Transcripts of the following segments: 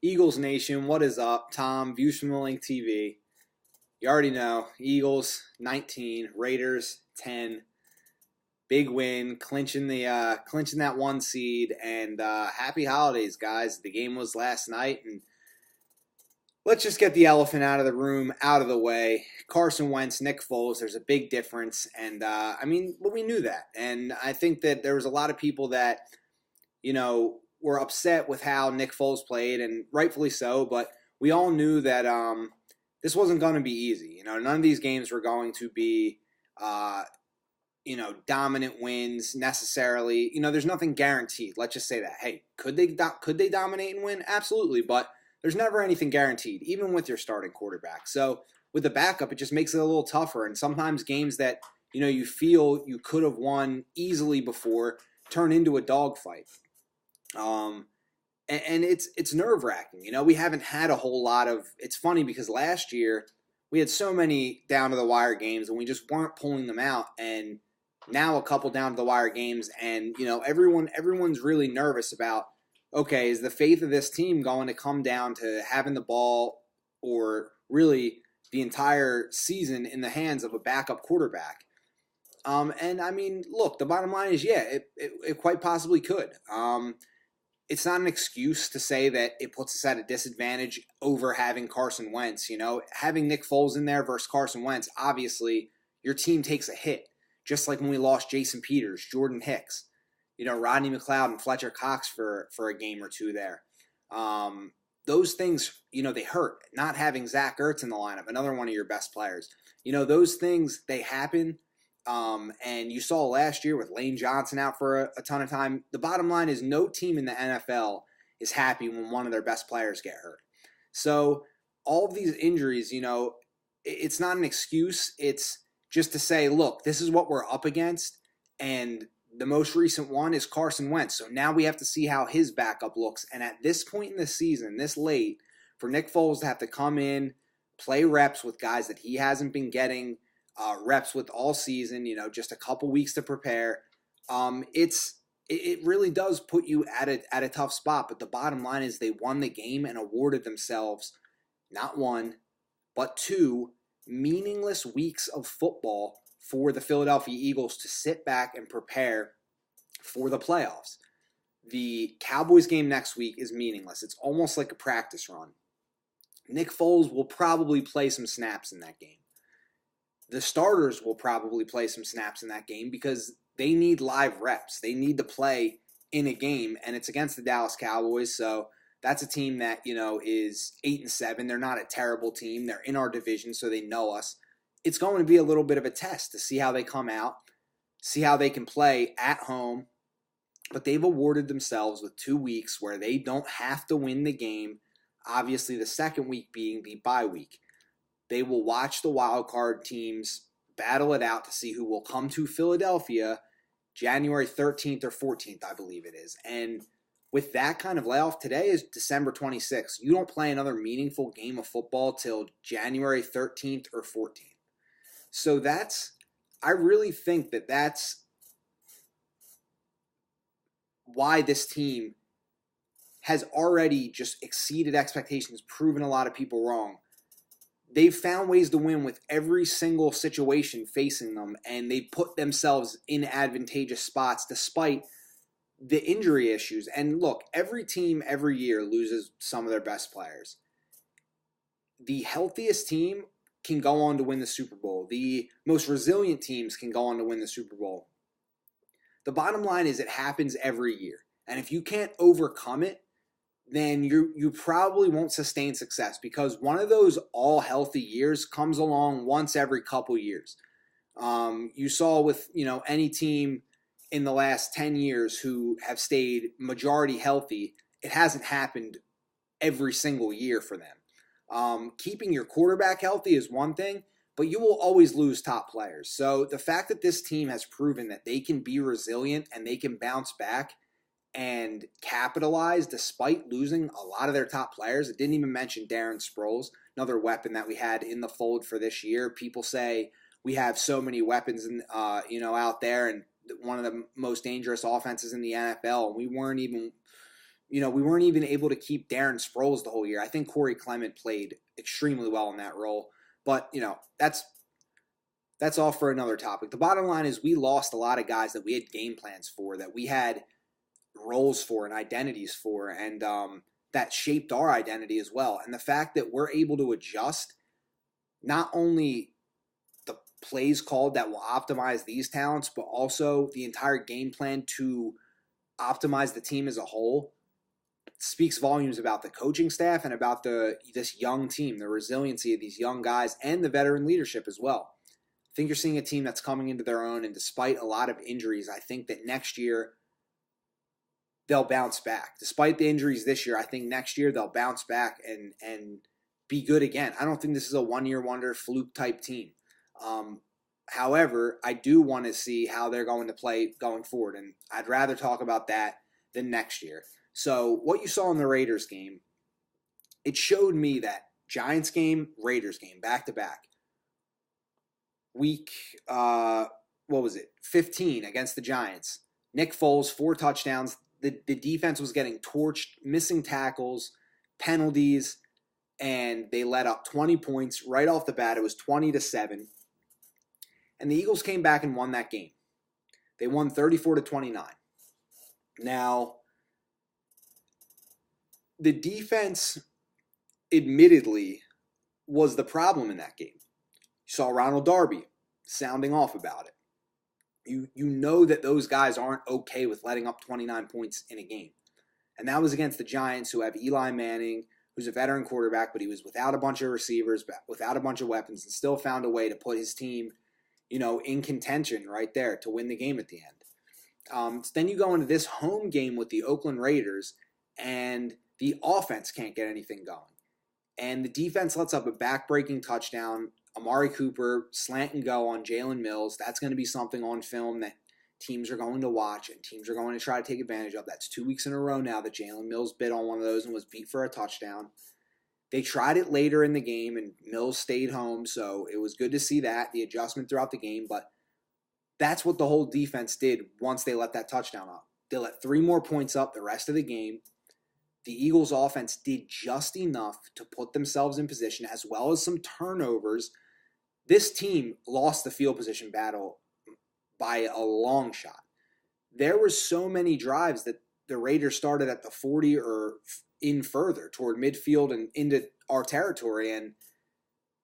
Eagles Nation, what is up? Tom, Views from the Link TV. You already know, Eagles 19, Raiders 10. Big win, clinching that one seed, and happy holidays, guys. The game was last night, and let's just get the elephant out of the room, out of the way. Carson Wentz, Nick Foles, there's a big difference, and but we knew that, and I think that there was a lot of people that, were upset with how Nick Foles played, and rightfully so, but we all knew that this wasn't going to be easy. None of these games were going to be, dominant wins necessarily. There's nothing guaranteed. Let's just say that. Hey, could they dominate and win? Absolutely, but there's never anything guaranteed, even with your starting quarterback. So with the backup, it just makes it a little tougher, and sometimes games that, you feel you could have won easily before turn into a dogfight. And it's nerve-wracking. We haven't had a whole lot of – it's funny because last year we had so many down-to-the-wire games and we just weren't pulling them out. And now a couple down-to-the-wire games and, everyone's really nervous about, okay, is the faith of this team going to come down to having the ball or really the entire season in the hands of a backup quarterback? Look, the bottom line is, yeah, it quite possibly could. It's not an excuse to say that it puts us at a disadvantage over having Carson Wentz. Having Nick Foles in there versus Carson Wentz, obviously your team takes a hit. Just like when we lost Jason Peters, Jordan Hicks, Rodney McLeod and Fletcher Cox for a game or two there. Those things, they hurt. Not having Zach Ertz in the lineup, another one of your best players. Those things, they happen. And you saw last year with Lane Johnson out for a ton of time. The bottom line is no team in the NFL is happy when one of their best players get hurt. So all of these injuries, it's not an excuse. It's just to say, look, this is what we're up against. And the most recent one is Carson Wentz. So now we have to see how his backup looks. And at this point in the season, this late, for Nick Foles to have to come in, play reps with guys that he hasn't been getting reps with all season, just a couple weeks to prepare. It really does put you at a tough spot. But the bottom line is they won the game and awarded themselves not one, but two meaningless weeks of football for the Philadelphia Eagles to sit back and prepare for the playoffs. The Cowboys game next week is meaningless. It's almost like a practice run. Nick Foles will probably play some snaps in that game. The starters will probably play some snaps in that game because they need live reps. They need to play in a game, and it's against the Dallas Cowboys. So that's a team that, is 8-7. They're not a terrible team. They're in our division, so they know us. It's going to be a little bit of a test to see how they come out, see how they can play at home. But they've awarded themselves with 2 weeks where they don't have to win the game, obviously the second week being the bye week. They will watch the wild card teams battle it out to see who will come to Philadelphia January 13th or 14th, I believe it is. And with that kind of layoff, today is December 26th. You don't play another meaningful game of football till January 13th or 14th. So I really think that that's why this team has already just exceeded expectations, proven a lot of people wrong. They've found ways to win with every single situation facing them, and they put themselves in advantageous spots despite the injury issues. And look, every team every year loses some of their best players. The healthiest team can go on to win the Super Bowl. The most resilient teams can go on to win the Super Bowl. The bottom line is it happens every year. And if you can't overcome it, then you probably won't sustain success because one of those all healthy years comes along once every couple years. You saw with, any team in the last 10 years who have stayed majority healthy, it hasn't happened every single year for them. Keeping your quarterback healthy is one thing, but you will always lose top players. So the fact that this team has proven that they can be resilient and they can bounce back and capitalize despite losing a lot of their top players. It didn't even mention Darren Sproles, another weapon that we had in the fold for this year. People say we have so many weapons out there and one of the most dangerous offenses in the NFL. We weren't even we weren't even able to keep Darren Sproles the whole year. I think Corey Clement played extremely well in that role. But, that's all for another topic. The bottom line is we lost a lot of guys that we had game plans for, that we had roles for and identities for, and that shaped our identity as well. And the fact that we're able to adjust not only the plays called that will optimize these talents, but also the entire game plan to optimize the team as a whole, speaks volumes about the coaching staff and about this young team, the resiliency of these young guys, and the veteran leadership as well. I think you're seeing a team that's coming into their own, and despite a lot of injuries, I think that next year they'll bounce back. Despite the injuries this year, I think next year they'll bounce back and be good again. I don't think this is a one-year wonder fluke type team. However, I do want to see how they're going to play going forward, and I'd rather talk about that than next year. So what you saw in the Raiders game, it showed me that Giants game, Raiders game, back-to-back. Week, 15 against the Giants. Nick Foles, 4 touchdowns. The defense was getting torched, missing tackles, penalties, and they let up 20 points right off the bat. It was 20-7. And the Eagles came back and won that game. They won 34-29. Now, the defense, admittedly, was the problem in that game. You saw Ronald Darby sounding off about it. You know that those guys aren't okay with letting up 29 points in a game. And that was against the Giants, who have Eli Manning, who's a veteran quarterback, but he was without a bunch of receivers, without a bunch of weapons, and still found a way to put his team, in contention right there to win the game at the end. So then you go into this home game with the Oakland Raiders, and the offense can't get anything going. And the defense lets up a back-breaking touchdown. Amari Cooper, slant and go on Jalen Mills. That's going to be something on film that teams are going to watch and teams are going to try to take advantage of. That's 2 weeks in a row now that Jalen Mills bit on one of those and was beat for a touchdown. They tried it later in the game, and Mills stayed home, so it was good to see that, the adjustment throughout the game. But that's what the whole defense did once they let that touchdown up. They let 3 more points up the rest of the game. The Eagles' offense did just enough to put themselves in position, as well as some turnovers. This team lost the field position battle by a long shot. There were so many drives that the Raiders started at the 40 or in further toward midfield and into our territory. And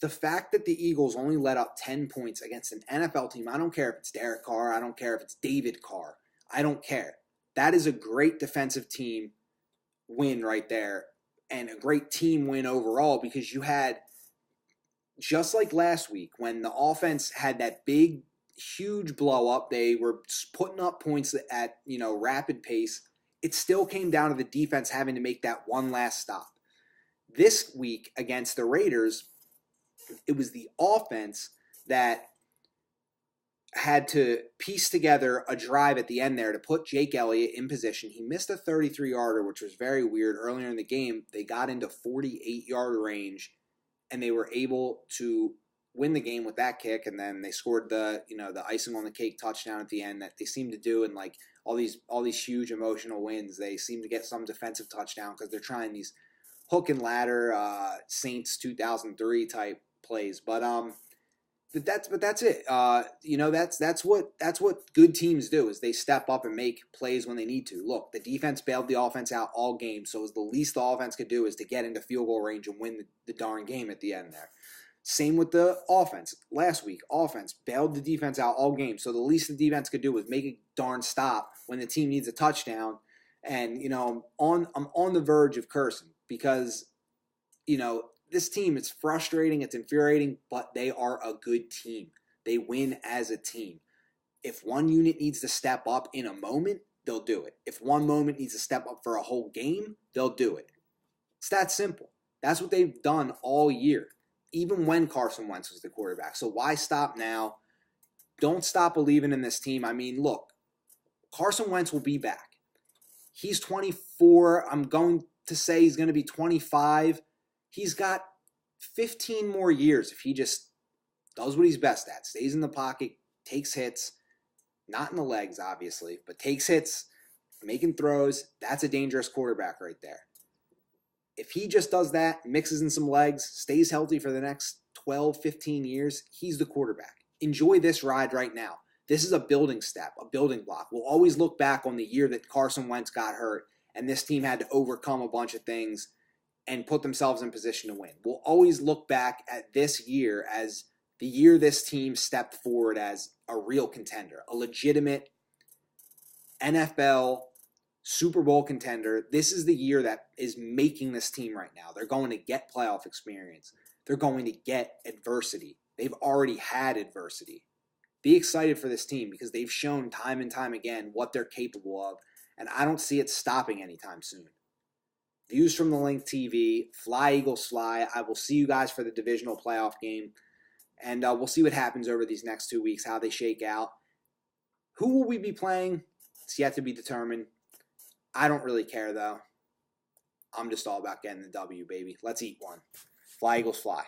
the fact that the Eagles only let up 10 points against an NFL team, I don't care if it's Derek Carr, I don't care if it's David Carr, I don't care. That is a great defensive team win right there, and a great team win overall, because you had, just like last week when the offense had that big, huge blow up, they were putting up points at rapid pace. It still came down to the defense having to make that one last stop. This week against the Raiders, it was the offense that had to piece together a drive at the end there to put Jake Elliott in position. He missed a 33-yarder, which was very weird. Earlier in the game, they got into 48-yard range, and they were able to win the game with that kick, and then they scored the icing on the cake touchdown at the end that they seem to do in like all these huge emotional wins. They seem to get some defensive touchdown because they're trying these hook and ladder Saints 2003 type plays. But that's it. That's what good teams do, is they step up and make plays when they need to. Look, the defense bailed the offense out all game, so the least the offense could do is to get into field goal range and win the darn game at the end there. Same with the offense. Last week, offense bailed the defense out all game, so the least the defense could do was make a darn stop when the team needs a touchdown. And I'm on the verge of cursing because this team is frustrating, it's infuriating, but they are a good team. They win as a team. If one unit needs to step up in a moment, they'll do it. If one moment needs to step up for a whole game, they'll do it. It's that simple. That's what they've done all year, even when Carson Wentz was the quarterback. So why stop now? Don't stop believing in this team. I mean, look, Carson Wentz will be back. He's 24. I'm going to say he's going to be 25. He's got 15 more years if he just does what he's best at. Stays in the pocket, takes hits, not in the legs, obviously, but takes hits, making throws. That's a dangerous quarterback right there. If he just does that, mixes in some legs, stays healthy for the next 12, 15 years, he's the quarterback. Enjoy this ride right now. This is a building step, a building block. We'll always look back on the year that Carson Wentz got hurt and this team had to overcome a bunch of things and put themselves in position to win. We'll always look back at this year as the year this team stepped forward as a real contender, a legitimate NFL Super Bowl contender. This is the year that is making this team right now. They're going to get playoff experience. They're going to get adversity. They've already had adversity. Be excited for this team because they've shown time and time again what they're capable of, and I don't see it stopping anytime soon. Views from the Link TV. Fly, Eagles, fly. I will see you guys for the divisional playoff game, and we'll see what happens over these next 2 weeks, how they shake out. Who will we be playing? It's yet to be determined. I don't really care, though. I'm just all about getting the W, baby. Let's eat one. Fly, Eagles, fly.